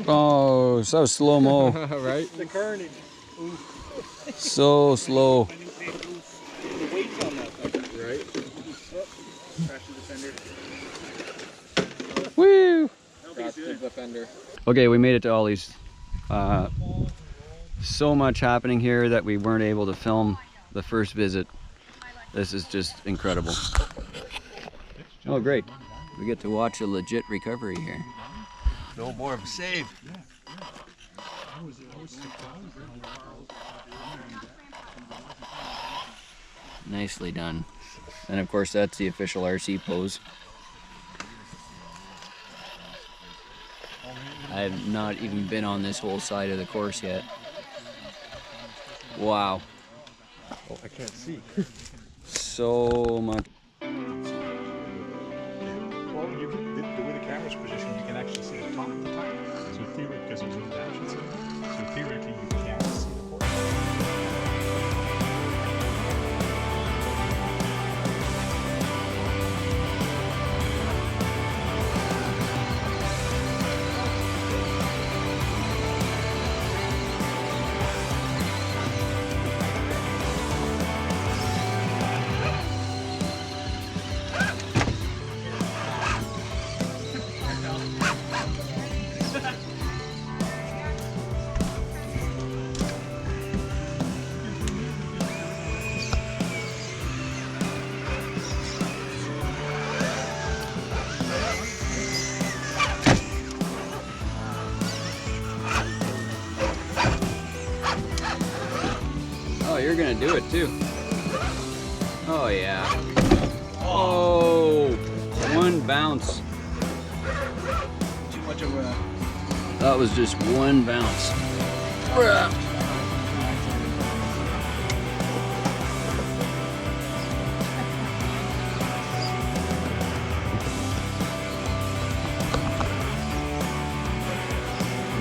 Oh, so slow-mo. Right? The carnage. So slow. The weight's on that thing. Right? Crashes the fender. Woo! That's the fender. Okay, we made it to Ollie's. So much happening here that we weren't able to film the first visit. This is just incredible. Oh, great. We get to watch a legit recovery here. No more of a save. Nicely done. And of course, that's the official RC pose. I have not even been on this whole side of the course yet. Wow. Oh, I can't see. So much. Well, you can, the way the camera's positioned, you can actually see the top of the tire. So theoretically, because there's no dashes in it, so theoretically you can see the course. Oh, you're gonna do it too. Oh yeah. Oh, one bounce. Too much of a. That was just one bounce. Bruh.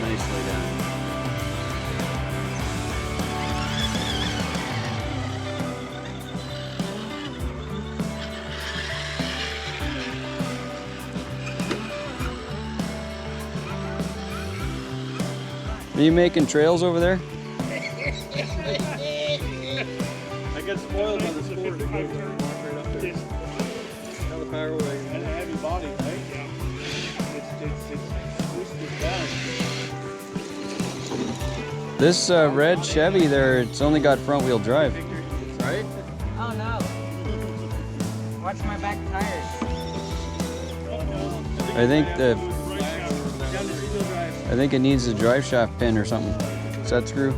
Nicely done. Are you making trails over there? I get spoiled by the sport. Walk right up there. Now the power wagon. And a heavy body, right? It's twisted down. This red Chevy there, it's only got front wheel drive. Right? Oh no. Watch my back tires. I think it needs a drive shaft pin or something. Is that screw?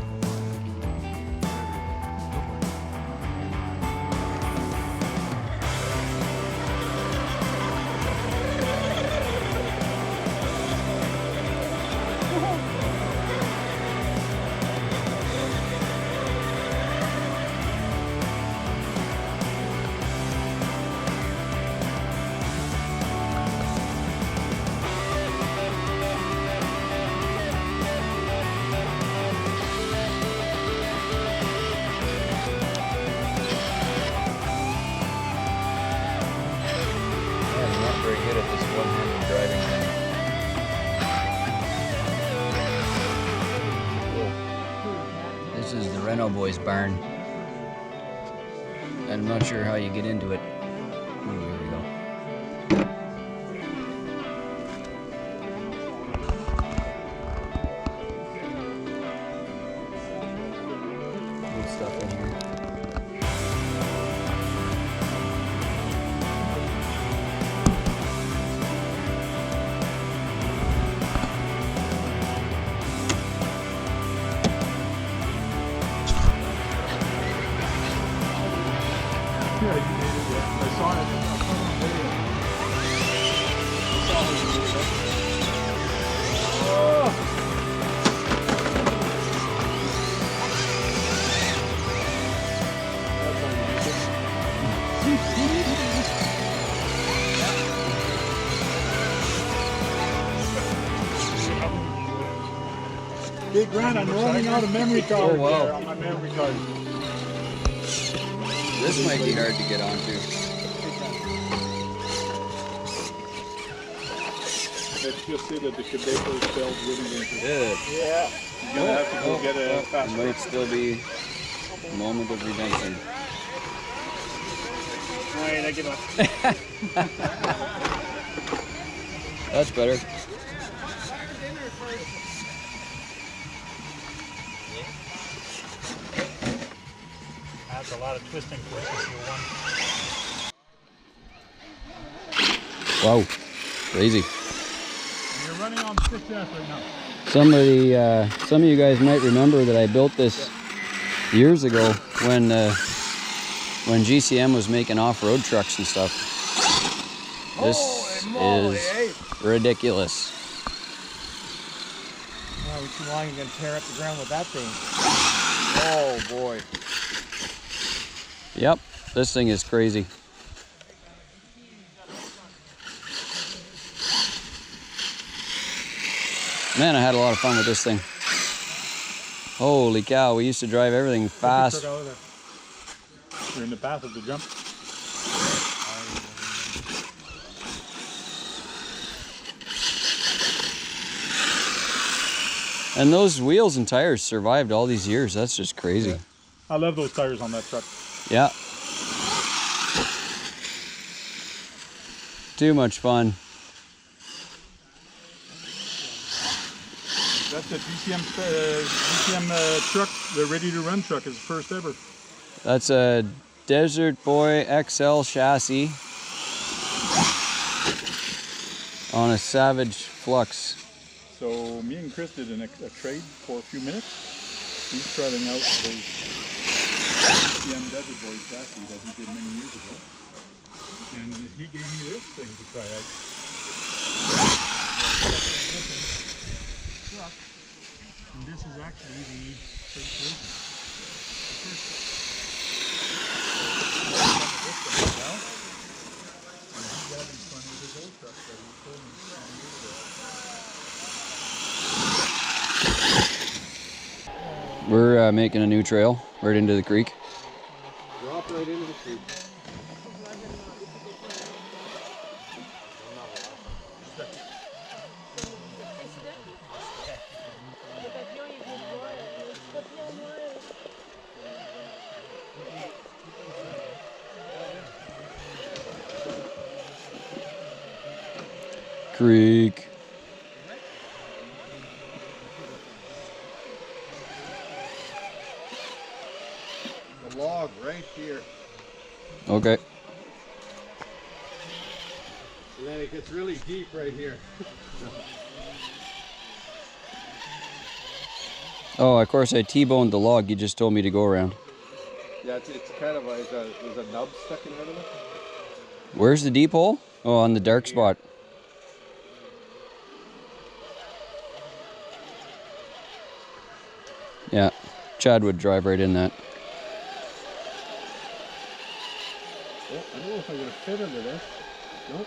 I'm not very good at this one-handed driving thing. This is the Renault Boys barn. I'm not sure how you get into it. Oh, here we go. Good stuff in here. Yeah, you made it. Yeah. I saw it. Big Grant, I'm running out of memory card Oh, wow. there on my memory card. This might be hard to get onto. Let's just say that the Quebecer spelled really interesting. Good. Yeah. You're gonna have to go get a fast It might still be a moment of redemption. Alright, I give up. That's better. That's a lot of twisting forces here. One. Wow, crazy. You're running on 6F right now. Some of you guys might remember that I built this years ago when GCM was making off-road trucks and stuff. This is ridiculous. Wow, too long, you're gonna tear up the ground with that thing. Oh boy. Yep, this thing is crazy. Man, I had a lot of fun with this thing. Holy cow, we used to drive everything fast. You're in the path of the jump. And those wheels and tires survived all these years. That's just crazy. Yeah. I love those tires on that truck. Yeah. Too much fun. That's the GCM truck, the ready to run truck, is the first ever. That's a Desert Boy XL chassis on a Savage Flux. So me and Chris did a trade for a few minutes. He's trying out the GCM Desert Boy chassis that he did many years ago. And he gave me this thing to try out. And this is actually the first version. And he's having fun with his old truck that he told me 10 years ago. We're making a new trail right into the creek. Drop right into the creek. Creek. The log right here. Okay. And then it gets really deep right here. Oh, of course I T-boned the log you just told me to go around. Yeah, it's kind of like there's a nub sticking out of it. Where's the deep hole? Oh, on the dark spot. Yeah, Chad would drive right in that. Oh, I don't know if I'm going to fit under this. Nope.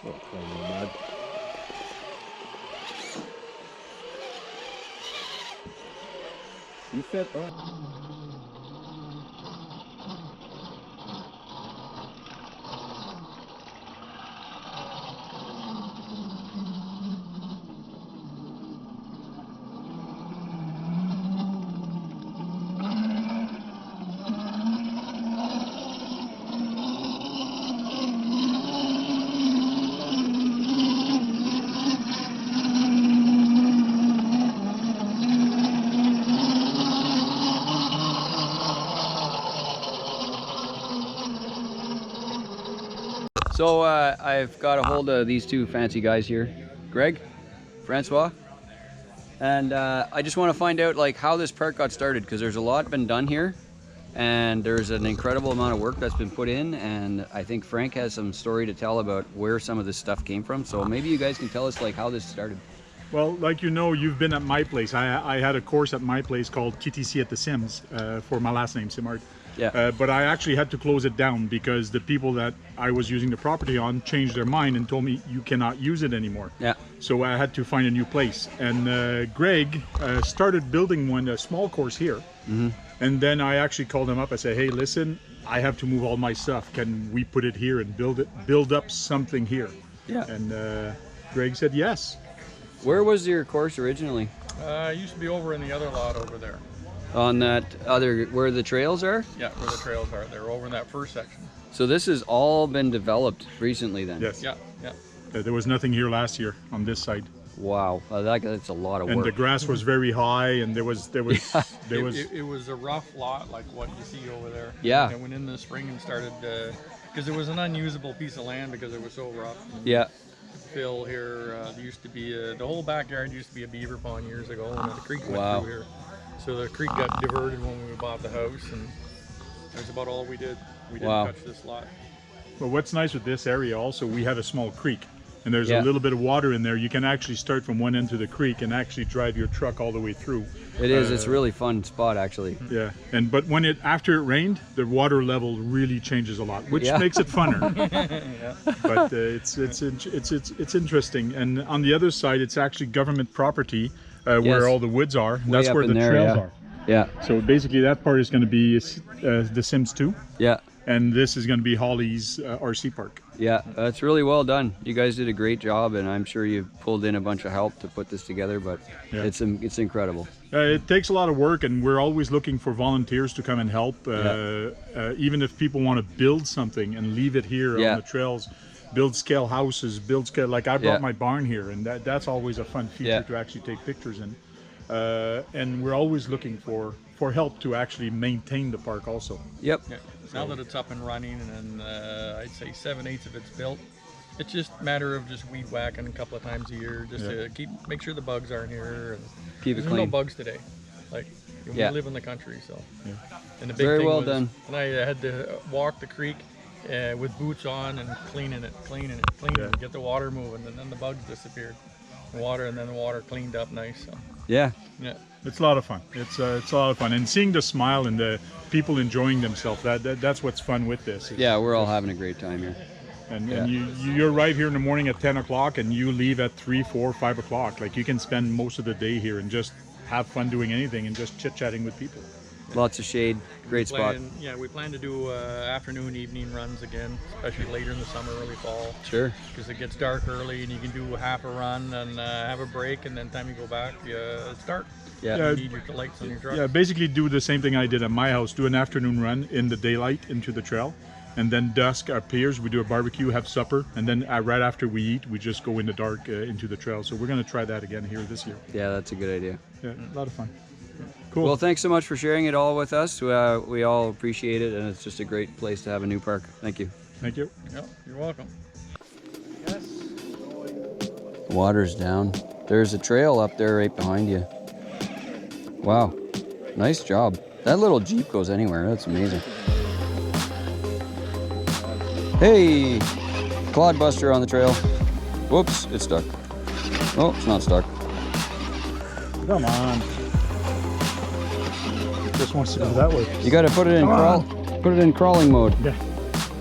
Oh, come on, mud. You fit, all right. So I've got a hold of these two fancy guys here, Greg, Francois, and I just want to find out like how this park got started, because there's a lot been done here, and there's an incredible amount of work that's been put in, and I think Frank has some story to tell about where some of this stuff came from. So maybe you guys can tell us like how this started. Well, like you know, you've been at my place. I had a course at my place called TTC at the Sims for my last name, Simard. Yeah. But I actually had to close it down because the people that I was using the property on changed their mind and told me you cannot use it anymore. Yeah. So I had to find a new place. And Greg started building a small course here. Mm-hmm. And then I actually called him up. I said, hey, listen, I have to move all my stuff. Can we put it here and build up something here? Yeah. And Greg said yes. Where was your course originally? It used to be over in the other lot over there. On that other, where the trails are? Yeah, where the trails are. They're over in that first section. So this has all been developed recently then? Yes. Yeah, yeah. There was nothing here last year on this side. Wow, that's a lot of work. And the grass was very high, and there was It was a rough lot like what you see over there. Yeah. And I went in the spring and started, because it was an unusable piece of land because it was so rough. Yeah. Phil here, there used to be, the whole backyard used to be a beaver pond years ago, and the creek went Wow. through here. So the creek got diverted when we bought the house, and that's about all we did. We didn't Wow. touch this lot. But what's nice with this area also, we have a small creek, and there's Yeah. a little bit of water in there. You can actually start from one end to the creek and actually drive your truck all the way through. It is. It's a really fun spot, actually. Yeah, but when after it rained, the water level really changes a lot, which Yeah. makes it funner. But it's interesting. And on the other side, it's actually government property Yes. where all the woods are. And Way that's up where in the there, trails yeah. are. Yeah. So basically, that part is going to be the Sims 2, Yeah. and this is going to be Holly's RC park. Yeah. It's really well done. You guys did a great job, and I'm sure you've pulled in a bunch of help to put this together, but Yeah. it's incredible. It takes a lot of work, and we're always looking for volunteers to come and help. Even if people want to build something and leave it here Yeah. on the trails, build scale houses, build scale. Like I brought Yeah. my barn here, and that's always a fun feature Yeah. to actually take pictures in. And we're always looking for help to actually maintain the park also. Yep. Yeah. Now that it's up and running, and I'd say 7/8 of it's built, it's just a matter of just weed whacking a couple of times a year, just to make sure the bugs aren't here. And Keep it there's no clean. bugs today. Like we Yeah. live in the country, so. Yeah. And the big Very thing well was, done. and I had to walk the creek with boots on and cleaning it, Yeah. get the water moving, and then the bugs disappeared. The water cleaned up nice. So Yeah. yeah. It's a lot of fun. It's a lot of fun, and seeing the smile and the people enjoying themselves. That's what's fun with this. Yeah. We're all having a great time here. And, Yeah. and you arrive here in the morning at 10 o'clock and you leave at 3, 4, 5 o'clock. Like you can spend most of the day here and just have fun doing anything and just chit-chatting with people. Lots of shade. Great spot. We plan to do afternoon, evening runs again, especially later in the summer, early fall, Sure. because it gets dark early and you can do half a run and have a break, and then time you go back, it's dark. Yeah. You need your lights on your truck. Yeah, basically do the same thing I did at my house. Do an afternoon run in the daylight into the trail. And then dusk appears, we do a barbecue, have supper. And then right after we eat, we just go in the dark into the trail. So we're going to try that again here this year. Yeah. That's a good idea. Yeah, a lot of fun. Cool. Well, thanks so much for sharing it all with us. We all appreciate it, and it's just a great place to have a new park. Thank you. Thank you. Yeah, you're welcome. The water's down. There's a trail up there right behind you. Wow. Nice job. That little Jeep goes anywhere. That's amazing. Hey! Clodbuster on the trail. Whoops, it's stuck. Oh, it's not stuck. Come on. Just wants to go that way. You gotta put it in crawling mode. Yeah.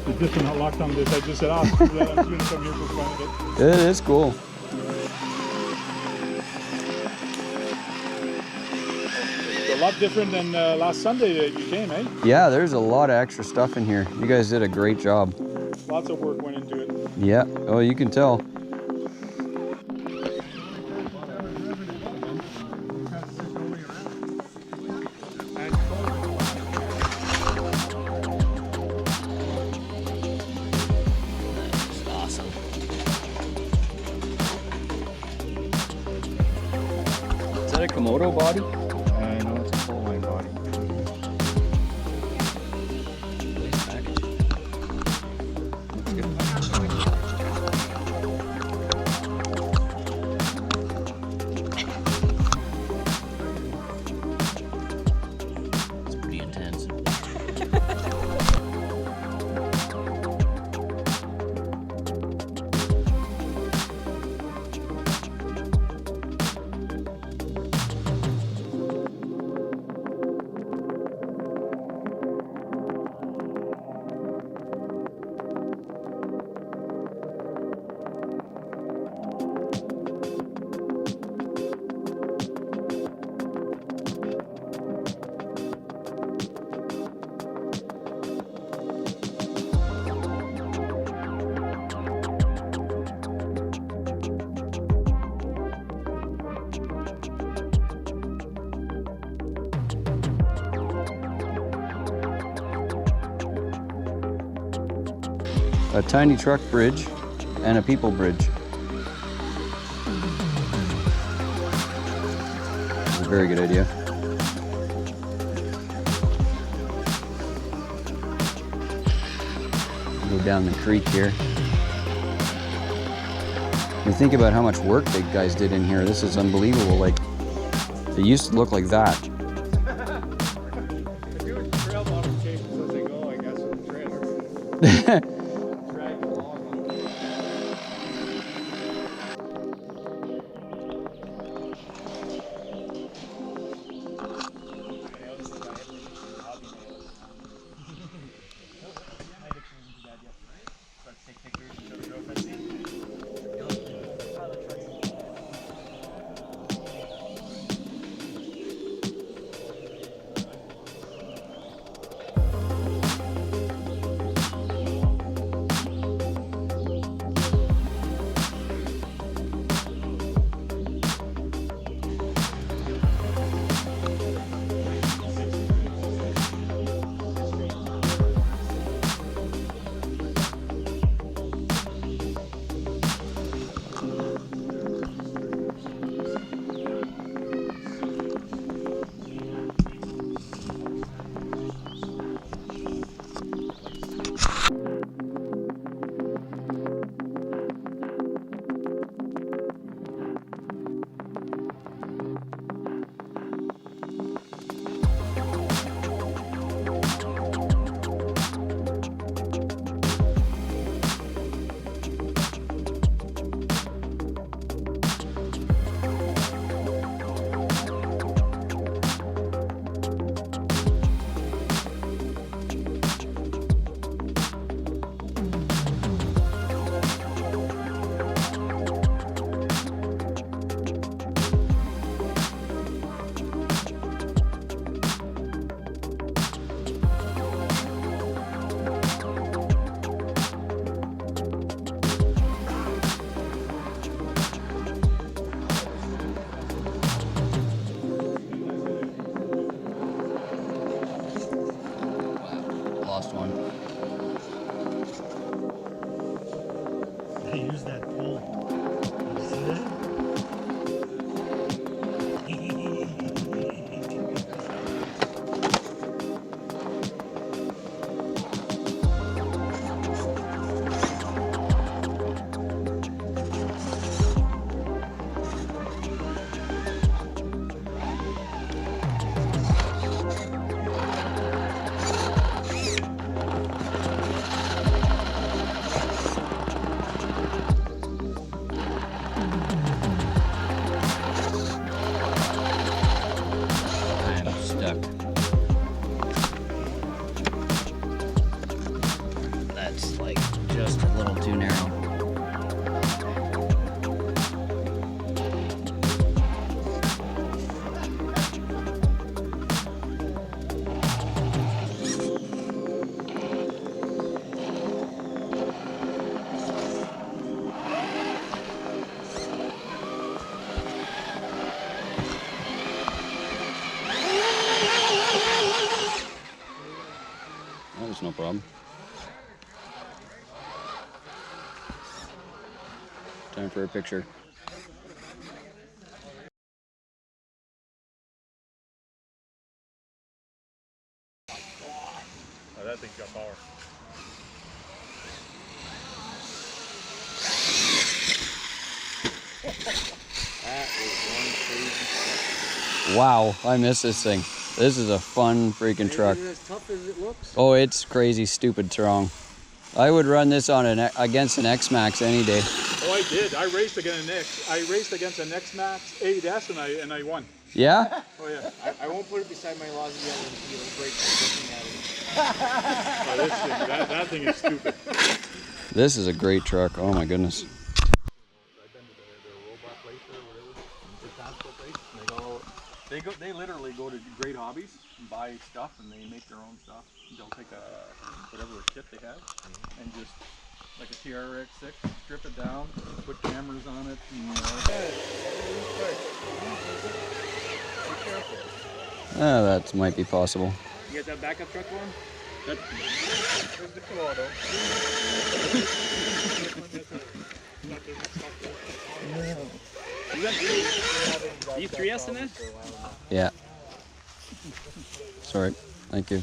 It's just not locked on this. I just said, I'm just going to come here for fun of it. It is cool. It's a lot different than last Sunday that you came, eh? Yeah, there's a lot of extra stuff in here. You guys did a great job. Lots of work went into it. Yeah. Oh, you can tell. Is that a Komodo body? I know it's a full line body. It's pretty intense. a tiny truck bridge and a people bridge. It's a very good idea. Go down the creek here. You think about how much work the guys did in here. This is unbelievable. Like, it used to look like that. They're doing trail modifications as they go, I guess, with the trailer. Drag the log on. Lost one. They use that pole. See that? I'm stuck. That's like just a little too narrow. That was no problem. Time for a picture. Oh, that thing's got power. That is one crazy truck. Wow, I miss this thing. This is a fun freaking truck. Is it as tough as it looks? Oh, it's crazy, stupid strong. I would run this on against an X-Max any day. Oh, I did. I raced against an X-Max 8S and I won. Yeah? Oh yeah. I won't put it beside my Laws yet and it'll break looking at it. Oh, this thing, that thing is stupid. This is a great truck. Oh my goodness. I've been to the robot place or whatever, the transport place, and they literally go to Great Hobbies and buy stuff, and they make their own stuff. They'll take whatever shit they have and just like a TRX6, strip it down, put cameras on it, and be careful. Oh, that might be possible. You got that backup truck for him? There's the Colorado. you 3S in that? Yeah. Sorry. Thank you.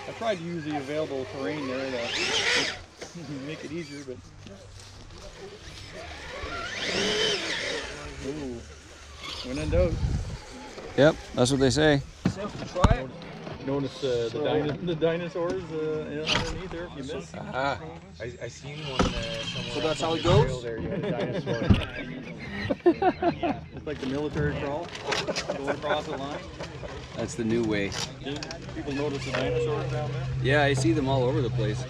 I tried to use the available terrain there to make it easier, but. Ooh. When in doubt. Yep, that's what they say. Try it. Notice the dinosaurs underneath there if you miss. Ah, I seen one somewhere. so that's how it on the trail goes? there, you had a dinosaur. It's like the military crawl, going across the line. That's the new way. People notice the dinosaurs down there. Yeah, I see them all over the place.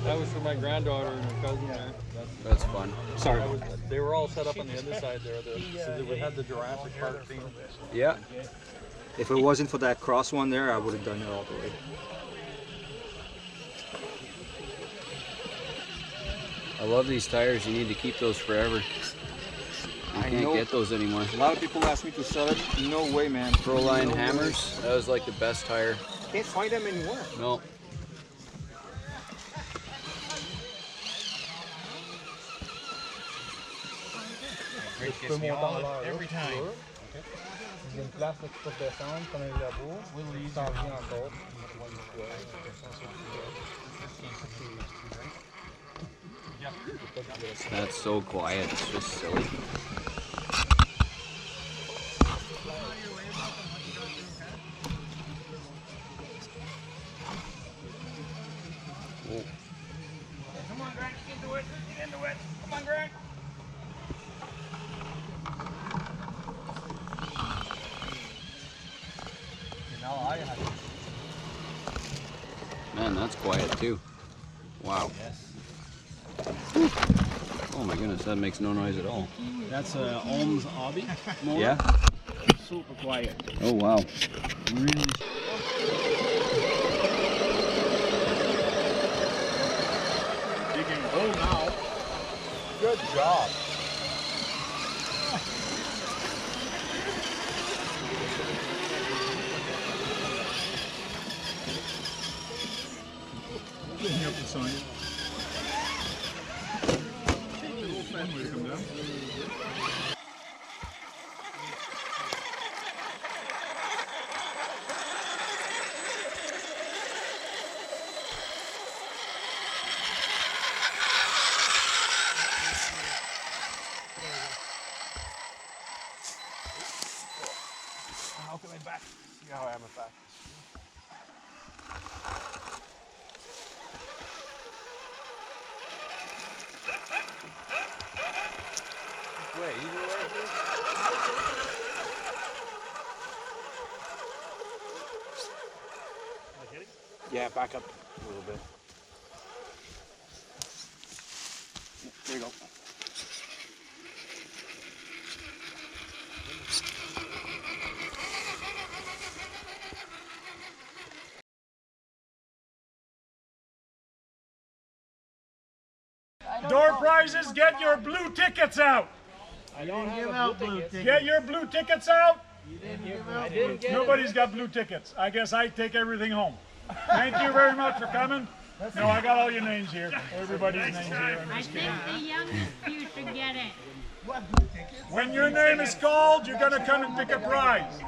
That was for my granddaughter and her cousin there. That's fun. Sorry. They were all set up on the other side there, so we had the Jurassic Park theme. Yeah. If it wasn't for that cross one there, I would have done it all the way. I love these tires. You need to keep those forever. You can't get those anymore. A lot of people ask me to sell it. No way, man. Proline hammers. That was like the best tire. Can't find them anymore. No. Every time. Une place là, tu peux descendre comme un labo. Tu t'en viens encore. That's so quiet. It's just silly. Come on, Grant, get into it. Get into it. Come on, Grant. Man, that's quiet too. Wow. Oh my goodness, that makes no noise at all. That's a Ohm's Hobby motor. Yeah? Super quiet. Oh wow. Really. Digging a hole now. Good job. Cleaning up the sign. Little fan way to come down. How can I back? See how I am at back. Wait, you know what it is? Yeah, back up a little bit. There you go. Door prizes, get your blue tickets out. I don't give out blue tickets. Get your blue tickets out. I didn't get Nobody's got blue tickets. I guess I take everything home. Thank you very much for coming. No, I got all your names here. Everybody's names here. I'm I just think kidding. the youngest few should get it. When your name is called, you're gonna come and pick a prize.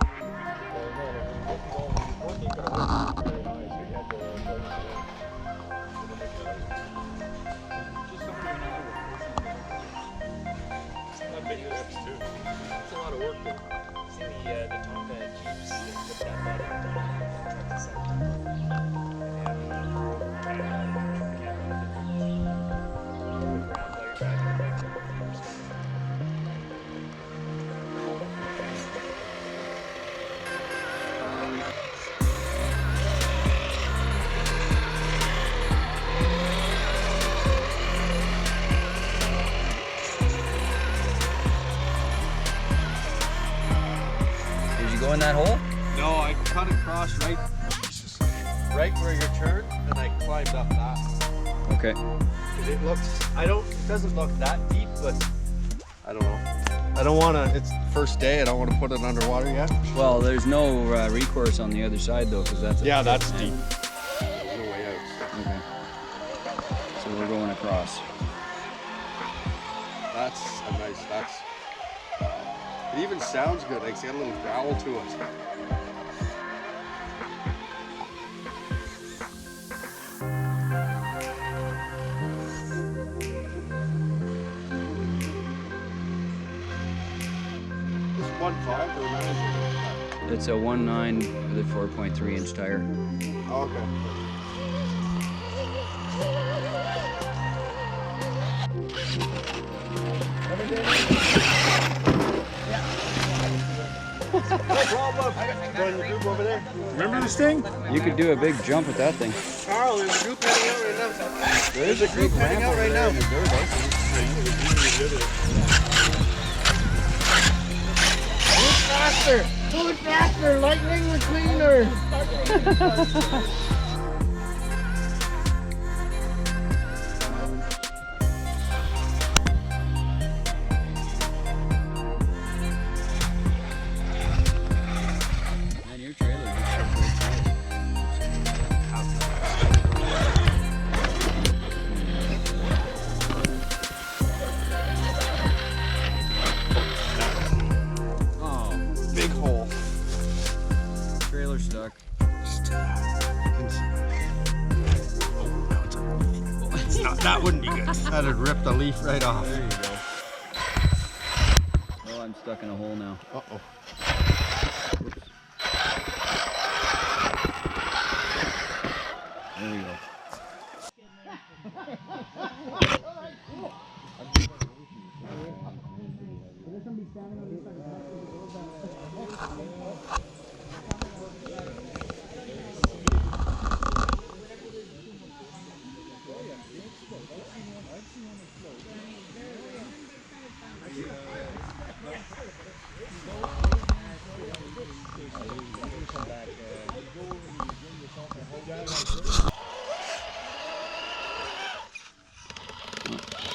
It's a lot of work though. See the Tonka Jeeps with that body truck aside. Did you go in that hole? No, I cut across right where you turn, and I climbed up that. Okay. It doesn't look that deep, but I don't know. I don't want to. It's first day. I don't want to put it underwater yet. Well, there's no recourse on the other side though, because that's Yeah, that's deep. There's no way out. Okay. So we're going across. That's a nice, it even sounds good, like it's got a little growl to it. It's 1.5 or 9? It's a 1.9 with a 4.3 inch tire. Oh, okay. No problem. Join the group over there. Remember this thing? You could do a big jump with that thing. Carl, there's a group heading out right now. There's a group heading out right now. Move faster! Move faster! Lightning McQueener! Man, your trailer Big hole. trailer stuck. That wouldn't be good. That'd rip the leaf right off. There you go. Oh, I'm stuck in a hole now. Uh-oh. There we go.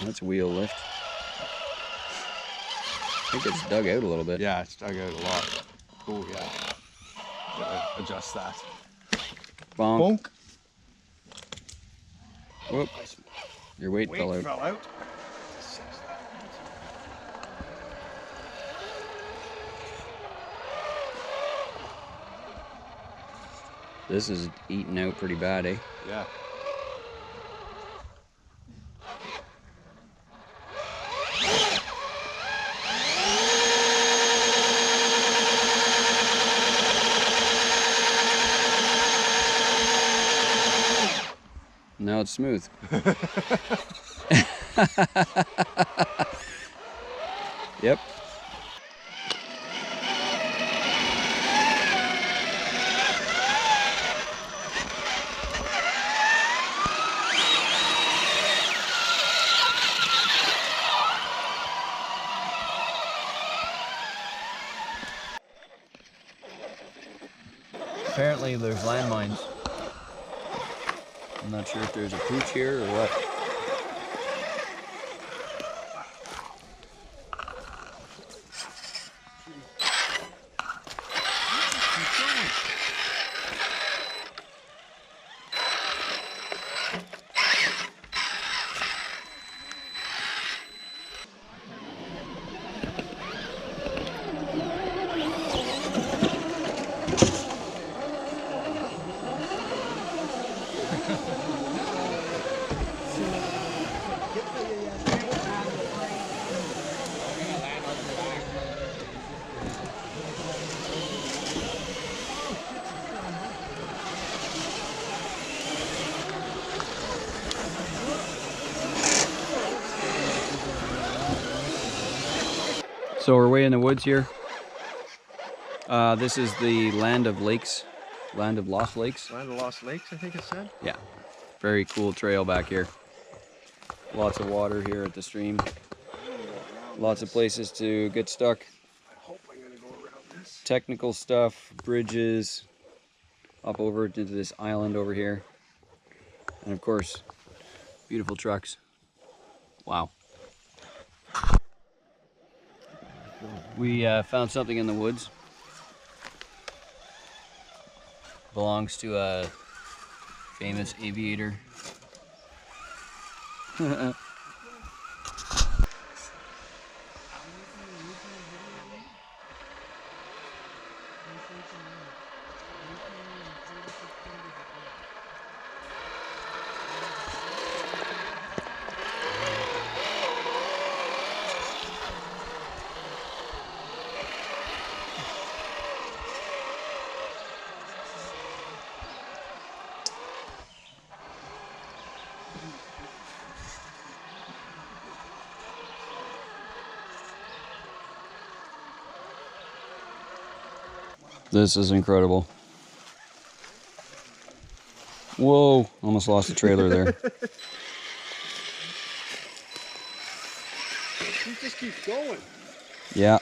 That's wheel lift. I think it's dug out a little bit. Yeah, it's dug out a lot. Oh, yeah. Gotta adjust that. Bonk. Bonk. Whoop. Your weight Weight fell out. fell out. This is eating out pretty bad, eh? Yeah. Now it's smooth. Yep. Apparently there's landmines. I'm not sure if there's a pooch here or what. So we're way in the woods here. This is the land of lakes, land of lost lakes. Land of Lost Lakes, I think it said. Yeah, very cool trail back here. Lots of water here at the stream. Lots of places to get stuck. I hope I'm gonna go around this. Technical stuff, bridges, up over into this island over here. And of course, beautiful trucks. Wow. We found something in the woods. Belongs to a famous aviator. This is incredible. Whoa, almost lost the trailer there. He just keeps going. Yeah.